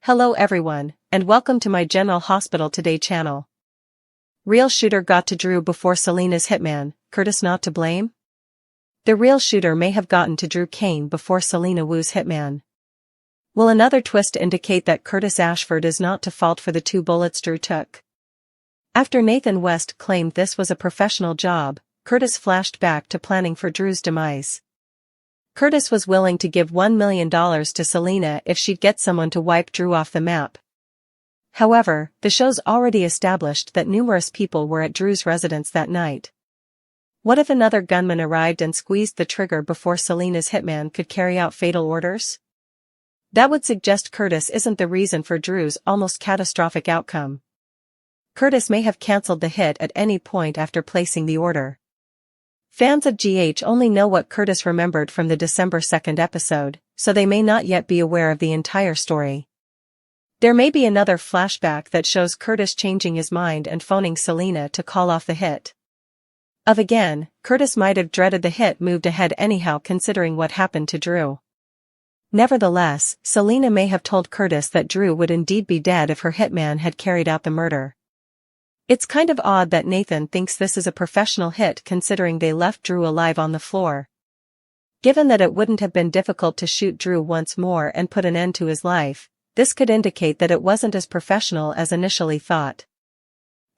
Hello everyone, and welcome to my General Hospital Today channel. Real shooter got to Drew before Selina's hitman, Curtis not to blame? The real shooter may have gotten to Drew Kane before Selina Wu's hitman. Will another twist indicate that Curtis Ashford is not to fault for the 2 bullets Drew took? After Nathan West claimed this was a professional job, Curtis flashed back to planning for Drew's demise. Curtis was willing to give $1 million to Selina if she'd get someone to wipe Drew off the map. However, the show's already established that numerous people were at Drew's residence that night. What if another gunman arrived and squeezed the trigger before Selina's hitman could carry out fatal orders? That would suggest Curtis isn't the reason for Drew's almost catastrophic outcome. Curtis may have cancelled the hit at any point after placing the order. Fans of GH only know what Curtis remembered from the December 2nd episode, so they may not yet be aware of the entire story. There may be another flashback that shows Curtis changing his mind and phoning Selina to call off the hit. Again, Curtis might have dreaded the hit moved ahead anyhow considering what happened to Drew. Nevertheless, Selina may have told Curtis that Drew would indeed be dead if her hitman had carried out the murder. It's kind of odd that Nathan thinks this is a professional hit considering they left Drew alive on the floor. Given that it wouldn't have been difficult to shoot Drew once more and put an end to his life, this could indicate that it wasn't as professional as initially thought.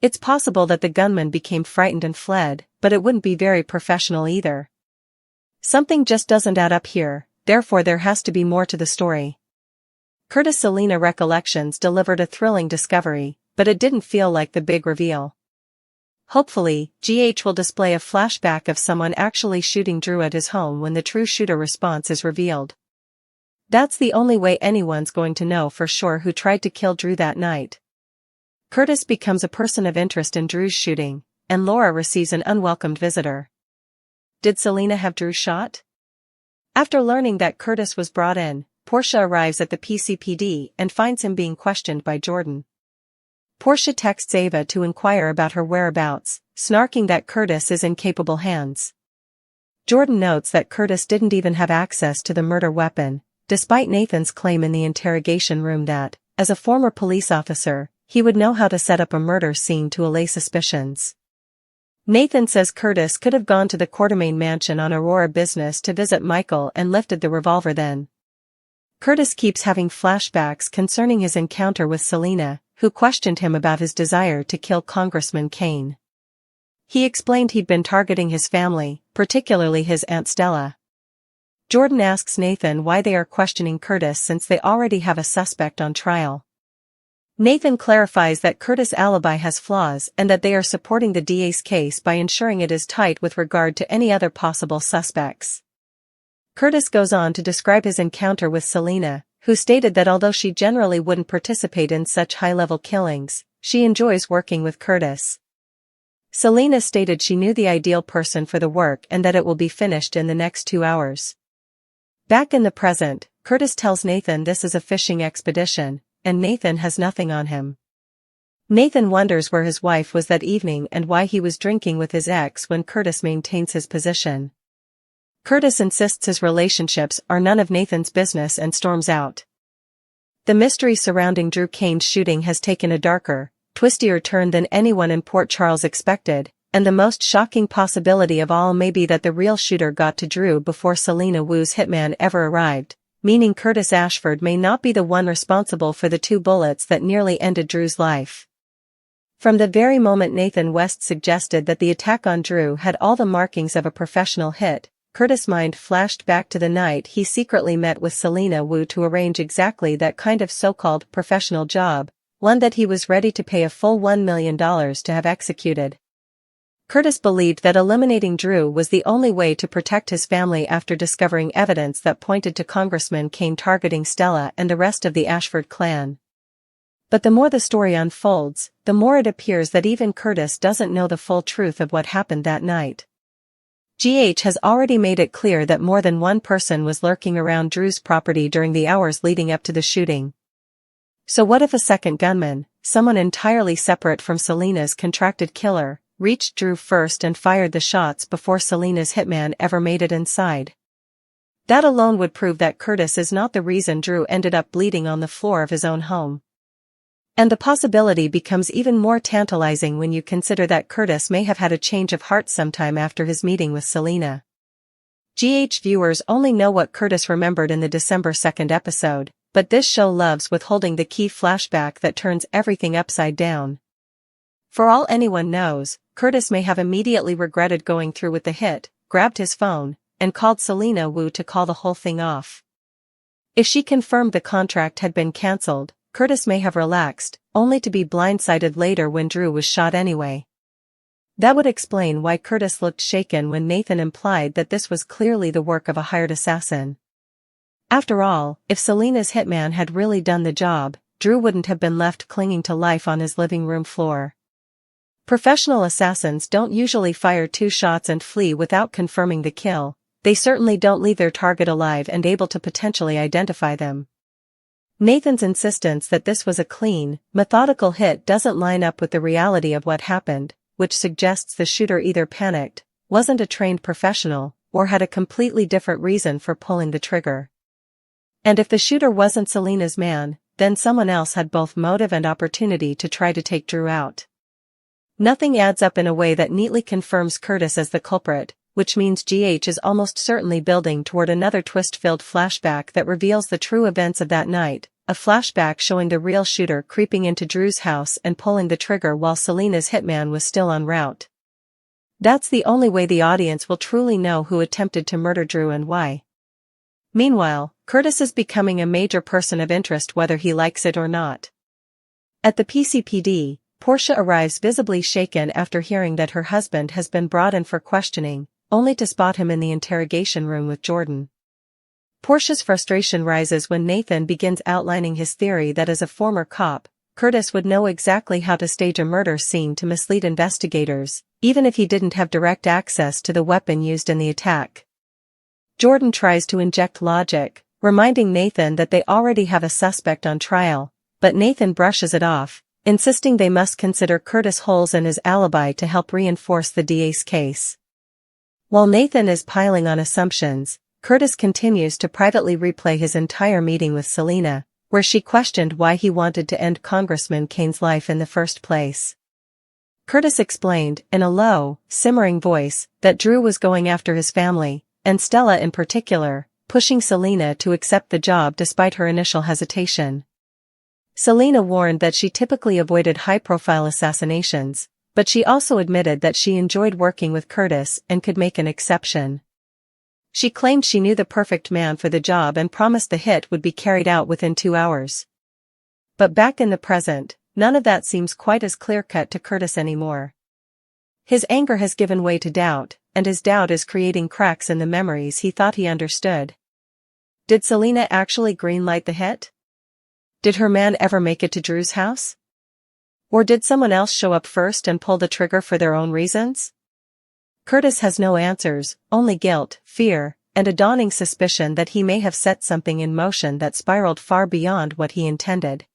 It's possible that the gunman became frightened and fled, but it wouldn't be very professional either. Something just doesn't add up here, therefore there has to be more to the story. Curtis' Selina recollections delivered a thrilling discovery, but it didn't feel like the big reveal. Hopefully, GH will display a flashback of someone actually shooting Drew at his home when the true shooter response is revealed. That's the only way anyone's going to know for sure who tried to kill Drew that night. Curtis becomes a person of interest in Drew's shooting, and Laura receives an unwelcomed visitor. Did Selina have Drew shot? After learning that Curtis was brought in, Portia arrives at the PCPD and finds him being questioned by Jordan. Portia texts Ava to inquire about her whereabouts, snarking that Curtis is in capable hands. Jordan notes that Curtis didn't even have access to the murder weapon, despite Nathan's claim in the interrogation room that, as a former police officer, he would know how to set up a murder scene to allay suspicions. Nathan says Curtis could have gone to the Quartermain mansion on Aurora business to visit Michael and lifted the revolver then. Curtis keeps having flashbacks concerning his encounter with Selina, who questioned him about his desire to kill Congressman Kane. He explained he'd been targeting his family, particularly his Aunt Stella. Jordan asks Nathan why they are questioning Curtis since they already have a suspect on trial. Nathan clarifies that Curtis' alibi has flaws and that they are supporting the DA's case by ensuring it is tight with regard to any other possible suspects. Curtis goes on to describe his encounter with Selina, who stated that although she generally wouldn't participate in such high-level killings, she enjoys working with Curtis. Selina stated she knew the ideal person for the work and that it will be finished in the next 2 hours. Back in the present, Curtis tells Nathan this is a fishing expedition, and Nathan has nothing on him. Nathan wonders where his wife was that evening and why he was drinking with his ex when Curtis maintains his position. Curtis insists his relationships are none of Nathan's business and storms out. The mystery surrounding Drew Kane's shooting has taken a darker, twistier turn than anyone in Port Charles expected, and the most shocking possibility of all may be that the real shooter got to Drew before Selina Wu's hitman ever arrived, meaning Curtis Ashford may not be the one responsible for the 2 bullets that nearly ended Drew's life. From the very moment Nathan West suggested that the attack on Drew had all the markings of a professional hit, Curtis' mind flashed back to the night he secretly met with Selina Wu to arrange exactly that kind of so-called professional job, one that he was ready to pay a full $1 million to have executed. Curtis believed that eliminating Drew was the only way to protect his family after discovering evidence that pointed to Congressman Kane targeting Stella and the rest of the Ashford clan. But the more the story unfolds, the more it appears that even Curtis doesn't know the full truth of what happened that night. GH has already made it clear that more than one person was lurking around Drew's property during the hours leading up to the shooting. So what if a second gunman, someone entirely separate from Selina's contracted killer, reached Drew first and fired the shots before Selina's hitman ever made it inside? That alone would prove that Curtis is not the reason Drew ended up bleeding on the floor of his own home. And the possibility becomes even more tantalizing when you consider that Curtis may have had a change of heart sometime after his meeting with Selina. Viewers only know what Curtis remembered in the December 2nd episode, but this show loves withholding the key flashback that turns everything upside down. For all anyone knows, Curtis may have immediately regretted going through with the hit, grabbed his phone, and called Selina Wu to call the whole thing off. If she confirmed the contract had been cancelled, Curtis may have relaxed, only to be blindsided later when Drew was shot anyway. That would explain why Curtis looked shaken when Nathan implied that this was clearly the work of a hired assassin. After all, if Selina's hitman had really done the job, Drew wouldn't have been left clinging to life on his living room floor. Professional assassins don't usually fire 2 shots and flee without confirming the kill. They certainly don't leave their target alive and able to potentially identify them. Nathan's insistence that this was a clean, methodical hit doesn't line up with the reality of what happened, which suggests the shooter either panicked, wasn't a trained professional, or had a completely different reason for pulling the trigger. And if the shooter wasn't Selina's man, then someone else had both motive and opportunity to try to take Drew out. Nothing adds up in a way that neatly confirms Curtis as the culprit, which means GH is almost certainly building toward another twist-filled flashback that reveals the true events of that night, a flashback showing the real shooter creeping into Drew's house and pulling the trigger while Selina's hitman was still en route. That's the only way the audience will truly know who attempted to murder Drew and why. Meanwhile, Curtis is becoming a major person of interest whether he likes it or not. At the PCPD, Portia arrives visibly shaken after hearing that her husband has been brought in for questioning, only to spot him in the interrogation room with Jordan. Portia's frustration rises when Nathan begins outlining his theory that as a former cop, Curtis would know exactly how to stage a murder scene to mislead investigators, even if he didn't have direct access to the weapon used in the attack. Jordan tries to inject logic, reminding Nathan that they already have a suspect on trial, but Nathan brushes it off, insisting they must consider Curtis' holes in his alibi to help reinforce the DA's case. While Nathan is piling on assumptions, Curtis continues to privately replay his entire meeting with Selina, where she questioned why he wanted to end Congressman Kane's life in the first place. Curtis explained, in a low, simmering voice, that Drew was going after his family, and Stella in particular, pushing Selina to accept the job despite her initial hesitation. Selina warned that she typically avoided high-profile assassinations, but she also admitted that she enjoyed working with Curtis and could make an exception. She claimed she knew the perfect man for the job and promised the hit would be carried out within 2 hours. But back in the present, none of that seems quite as clear-cut to Curtis anymore. His anger has given way to doubt, and his doubt is creating cracks in the memories he thought he understood. Did Selina actually greenlight the hit? Did her man ever make it to Drew's house? Or did someone else show up first and pull the trigger for their own reasons? Curtis has no answers, only guilt, fear, and a dawning suspicion that he may have set something in motion that spiraled far beyond what he intended.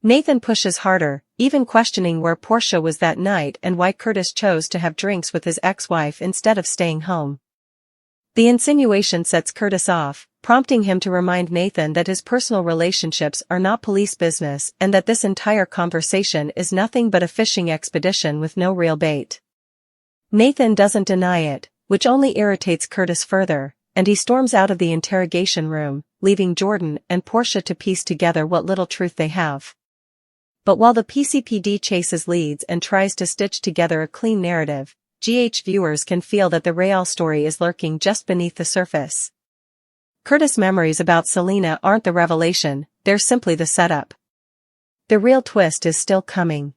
Nathan pushes harder, even questioning where Portia was that night and why Curtis chose to have drinks with his ex-wife instead of staying home. The insinuation sets Curtis off, prompting him to remind Nathan that his personal relationships are not police business and that this entire conversation is nothing but a fishing expedition with no real bait. Nathan doesn't deny it, which only irritates Curtis further, and he storms out of the interrogation room, leaving Jordan and Portia to piece together what little truth they have. But while the PCPD chases leads and tries to stitch together a clean narrative, GH viewers can feel that the real story is lurking just beneath the surface. Curtis' memories about Selina aren't the revelation, they're simply the setup. The real twist is still coming.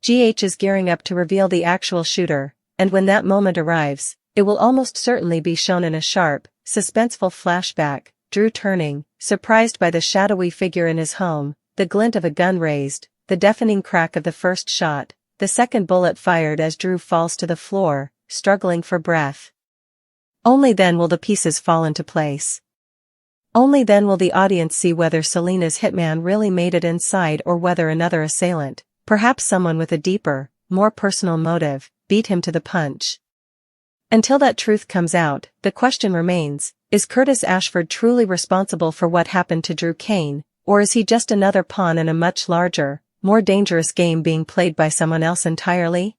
GH is gearing up to reveal the actual shooter, and when that moment arrives, it will almost certainly be shown in a sharp, suspenseful flashback, Drew turning, surprised by the shadowy figure in his home, the glint of a gun raised, the deafening crack of the first shot, the second bullet fired as Drew falls to the floor, struggling for breath. Only then will the pieces fall into place. Only then will the audience see whether Selina's hitman really made it inside or whether another assailant, perhaps someone with a deeper, more personal motive, beat him to the punch. Until that truth comes out, the question remains, is Curtis Ashford truly responsible for what happened to Drew Kane, or is he just another pawn in a much larger, more dangerous game being played by someone else entirely?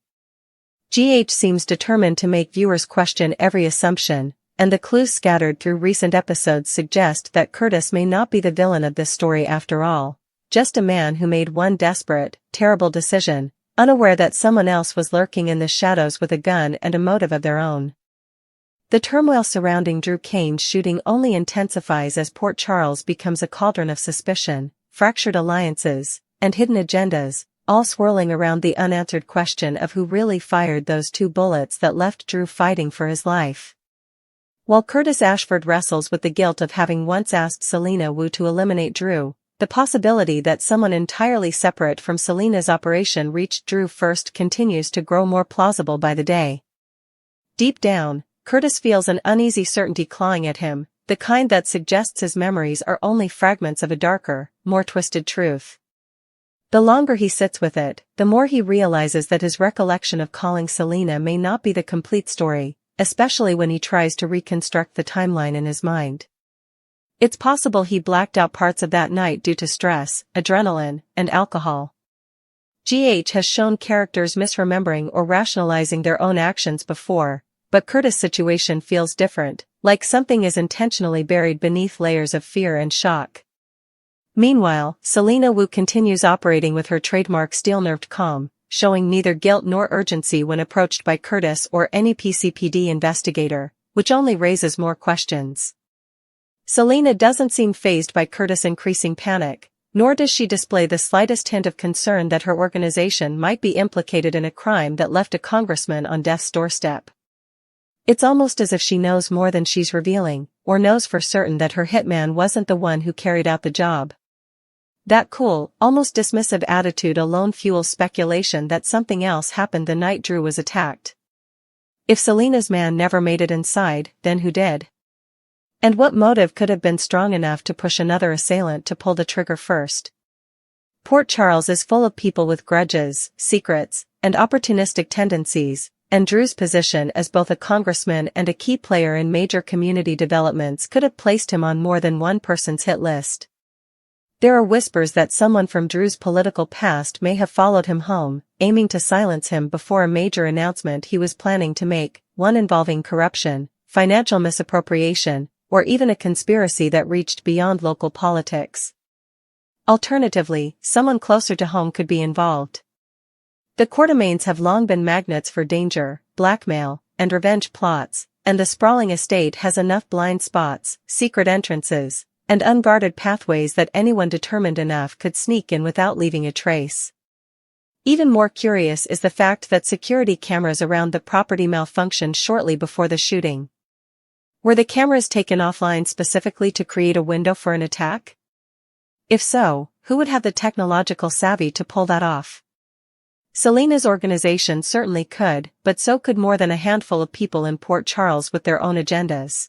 GH seems determined to make viewers question every assumption, and the clues scattered through recent episodes suggest that Curtis may not be the villain of this story after all, just a man who made one desperate, terrible decision, unaware that someone else was lurking in the shadows with a gun and a motive of their own. The turmoil surrounding Drew Kane's shooting only intensifies as Port Charles becomes a cauldron of suspicion, fractured alliances, and hidden agendas, all swirling around the unanswered question of who really fired those 2 bullets that left Drew fighting for his life. While Curtis Ashford wrestles with the guilt of having once asked Selina Wu to eliminate Drew, the possibility that someone entirely separate from Selina's operation reached Drew first continues to grow more plausible by the day. Deep down, Curtis feels an uneasy certainty clawing at him, the kind that suggests his memories are only fragments of a darker, more twisted truth. The longer he sits with it, the more he realizes that his recollection of calling Selina may not be the complete story, especially when he tries to reconstruct the timeline in his mind. It's possible he blacked out parts of that night due to stress, adrenaline, and alcohol. GH has shown characters misremembering or rationalizing their own actions before, but Curtis' situation feels different, like something is intentionally buried beneath layers of fear and shock. Meanwhile, Selina Wu continues operating with her trademark steel-nerved calm, showing neither guilt nor urgency when approached by Curtis or any PCPD investigator, which only raises more questions. Selina doesn't seem fazed by Curtis' increasing panic, nor does she display the slightest hint of concern that her organization might be implicated in a crime that left a congressman on death's doorstep. It's almost as if she knows more than she's revealing, or knows for certain that her hitman wasn't the one who carried out the job. That cool, almost dismissive attitude alone fuels speculation that something else happened the night Drew was attacked. If Selina's man never made it inside, then who did? And what motive could have been strong enough to push another assailant to pull the trigger first? Port Charles is full of people with grudges, secrets, and opportunistic tendencies, and Drew's position as both a congressman and a key player in major community developments could have placed him on more than one person's hit list. There are whispers that someone from Drew's political past may have followed him home, aiming to silence him before a major announcement he was planning to make, one involving corruption, financial misappropriation, or even a conspiracy that reached beyond local politics. Alternatively, someone closer to home could be involved. The Quartermaines have long been magnets for danger, blackmail, and revenge plots, and the sprawling estate has enough blind spots, secret entrances, and unguarded pathways that anyone determined enough could sneak in without leaving a trace. Even more curious is the fact that security cameras around the property malfunctioned shortly before the shooting. Were the cameras taken offline specifically to create a window for an attack? If so, who would have the technological savvy to pull that off? Selina's organization certainly could, but so could more than a handful of people in Port Charles with their own agendas.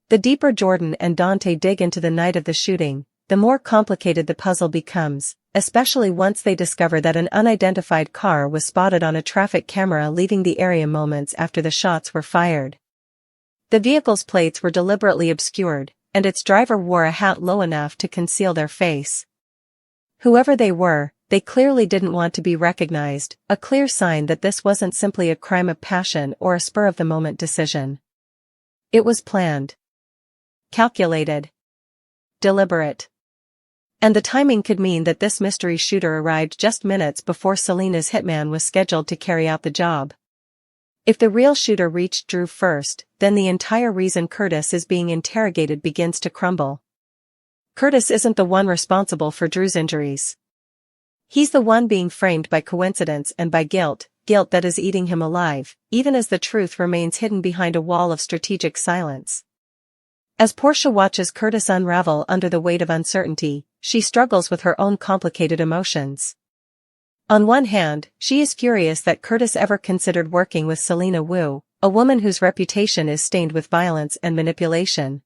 The deeper Jordan and Dante dig into the night of the shooting, the more complicated the puzzle becomes, especially once they discover that an unidentified car was spotted on a traffic camera leaving the area moments after the shots were fired. The vehicle's plates were deliberately obscured, and its driver wore a hat low enough to conceal their face. Whoever they were, they clearly didn't want to be recognized, a clear sign that this wasn't simply a crime of passion or a spur-of-the-moment decision. It was planned. Calculated. Deliberate. And the timing could mean that this mystery shooter arrived just minutes before Selina's hitman was scheduled to carry out the job. If the real shooter reached Drew first, then the entire reason Curtis is being interrogated begins to crumble. Curtis isn't the one responsible for Drew's injuries. He's the one being framed by coincidence and by guilt that is eating him alive, even as the truth remains hidden behind a wall of strategic silence. As Portia watches Curtis unravel under the weight of uncertainty, she struggles with her own complicated emotions. On one hand, she is furious that Curtis ever considered working with Selina Wu, a woman whose reputation is stained with violence and manipulation.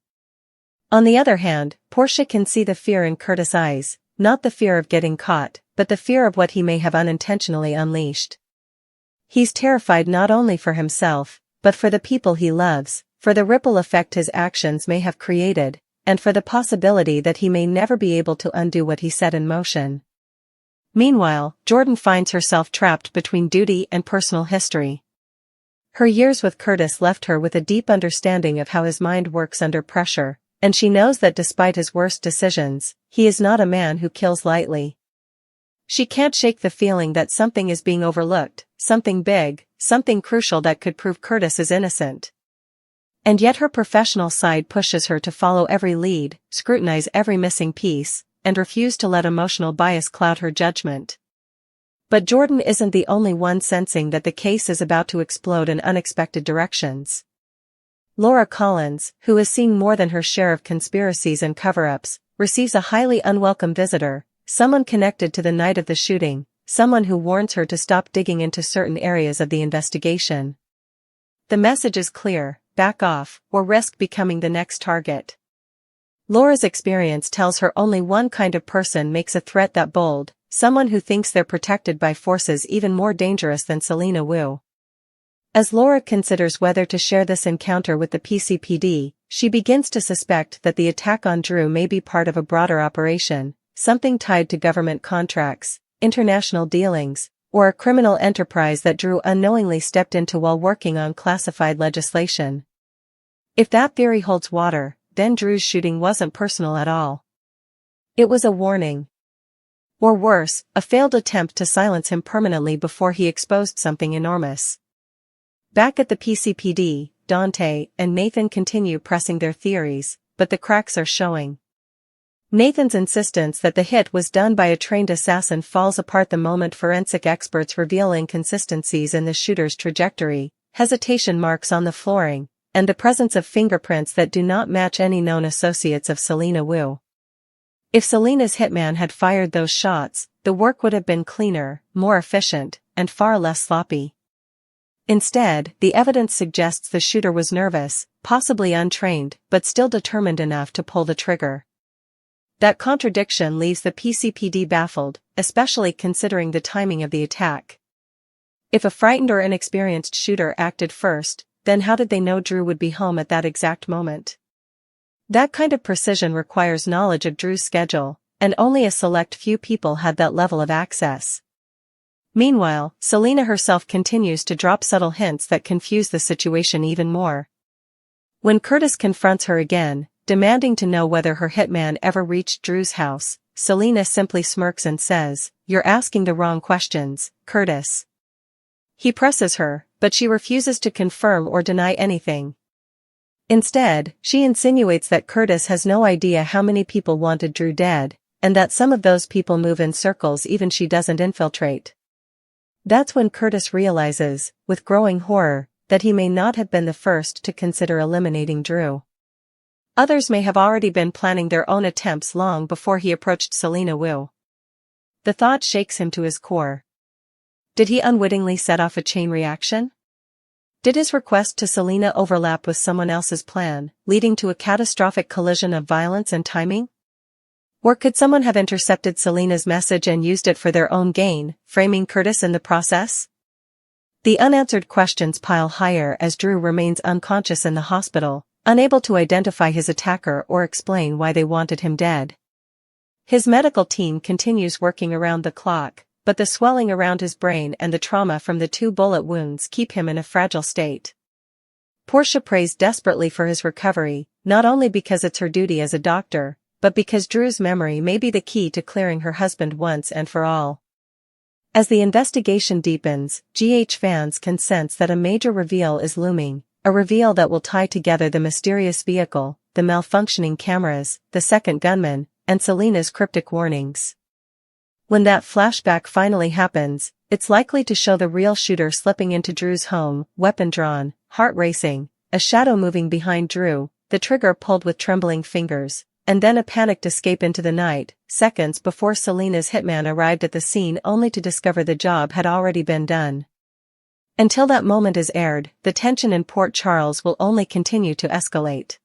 On the other hand, Portia can see the fear in Curtis' eyes, not the fear of getting caught, but the fear of what he may have unintentionally unleashed. He's terrified not only for himself, but for the people he loves, for the ripple effect his actions may have created, and for the possibility that he may never be able to undo what he set in motion. Meanwhile, Jordan finds herself trapped between duty and personal history. Her years with Curtis left her with a deep understanding of how his mind works under pressure, and she knows that despite his worst decisions, he is not a man who kills lightly. She can't shake the feeling that something is being overlooked, something big, something crucial that could prove Curtis is innocent. And yet her professional side pushes her to follow every lead, scrutinize every missing piece, and refuse to let emotional bias cloud her judgment. But Jordan isn't the only one sensing that the case is about to explode in unexpected directions. Laura Collins, who has seen more than her share of conspiracies and cover-ups, receives a highly unwelcome visitor, someone connected to the night of the shooting, someone who warns her to stop digging into certain areas of the investigation. The message is clear: back off, or risk becoming the next target. Laura's experience tells her only one kind of person makes a threat that bold, someone who thinks they're protected by forces even more dangerous than Selina Wu. As Laura considers whether to share this encounter with the PCPD, she begins to suspect that the attack on Drew may be part of a broader operation, something tied to government contracts, international dealings, or a criminal enterprise that Drew unknowingly stepped into while working on classified legislation. If that theory holds water, then Drew's shooting wasn't personal at all. It was a warning. Or worse, a failed attempt to silence him permanently before he exposed something enormous. Back at the PCPD, Dante and Nathan continue pressing their theories, but the cracks are showing. Nathan's insistence that the hit was done by a trained assassin falls apart the moment forensic experts reveal inconsistencies in the shooter's trajectory, hesitation marks on the flooring, and the presence of fingerprints that do not match any known associates of Selina Wu. If Selina's hitman had fired those shots, the work would have been cleaner, more efficient, and far less sloppy. Instead, the evidence suggests the shooter was nervous, possibly untrained, but still determined enough to pull the trigger. That contradiction leaves the PCPD baffled, especially considering the timing of the attack. If a frightened or inexperienced shooter acted first, then how did they know Drew would be home at that exact moment? That kind of precision requires knowledge of Drew's schedule, and only a select few people had that level of access. Meanwhile, Selina herself continues to drop subtle hints that confuse the situation even more. When Curtis confronts her again, demanding to know whether her hitman ever reached Drew's house, Selina simply smirks and says, "You're asking the wrong questions, Curtis." He presses her, but she refuses to confirm or deny anything. Instead, she insinuates that Curtis has no idea how many people wanted Drew dead, and that some of those people move in circles even she doesn't infiltrate. That's when Curtis realizes, with growing horror, that he may not have been the first to consider eliminating Drew. Others may have already been planning their own attempts long before he approached Selina Wu. The thought shakes him to his core. Did he unwittingly set off a chain reaction? Did his request to Selina overlap with someone else's plan, leading to a catastrophic collision of violence and timing? Or could someone have intercepted Selina's message and used it for their own gain, framing Curtis in the process? The unanswered questions pile higher as Drew remains unconscious in the hospital, unable to identify his attacker or explain why they wanted him dead. His medical team continues working around the clock, but the swelling around his brain and the trauma from the 2 bullet wounds keep him in a fragile state. Portia prays desperately for his recovery, not only because it's her duty as a doctor, but because Drew's memory may be the key to clearing her husband once and for all. As the investigation deepens, GH fans can sense that a major reveal is looming, a reveal that will tie together the mysterious vehicle, the malfunctioning cameras, the second gunman, and Selina's cryptic warnings. When that flashback finally happens, it's likely to show the real shooter slipping into Drew's home, weapon drawn, heart racing, a shadow moving behind Drew, the trigger pulled with trembling fingers, and then a panicked escape into the night, seconds before Selina's hitman arrived at the scene only to discover the job had already been done. Until that moment is aired, the tension in Port Charles will only continue to escalate.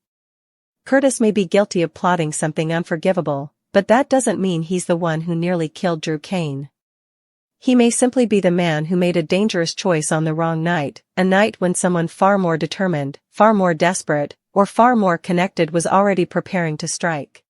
Curtis may be guilty of plotting something unforgivable, but that doesn't mean he's the one who nearly killed Drew Kane. He may simply be the man who made a dangerous choice on the wrong night, a night when someone far more determined, far more desperate, or far more connected was already preparing to strike.